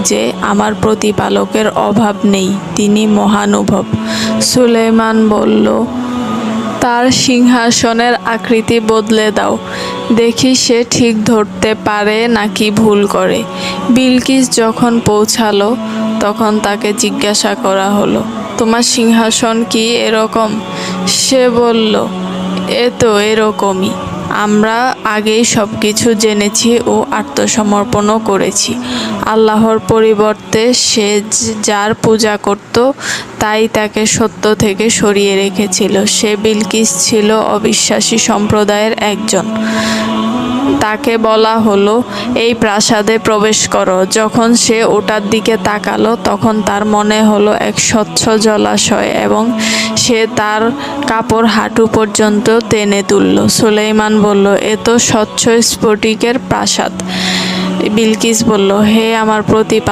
যে আমার প্রতিপালকের অভাব নেই, তিনি মহানুভব। সুলাইমান বলল, তার সিংহাসনের আকৃতি বদলে দাও, দেখি সে ঠিক ধরতে পারে নাকি ভুল করে। বিলকিস যখন পৌঁছালো তখন তাকে জিজ্ঞাসা করা হলো, তোমার সিংহাসন কি এরকম? সে বলল, এ তো এরকমই। আমরা আগেই সব কিছু জেনেছি ও আত্মসমর্পণও করেছি। আল্লাহর পরিবর্তে সে যার পূজা করত তাই তাকে সত্য থেকে সরিয়ে রেখেছিল। সে বিলকিস ছিল অবিশ্বাসী সম্প্রদায়ের একজন। তাকে বলা হলো, এই প্রাসাদে প্রবেশ করো। যখন সে ওটার দিকে তাকালো তখন তার মনে হলো এক স্বচ্ছ জলাশয় এবং সে তার কাপড় হাঁটু পর্যন্ত টেনে তুলল। সুলাইমান বলল, এ তো স্বচ্ছ স্ফটিকের প্রাসাদ। বিলকিস বলল, হে আমার প্রতিপালক,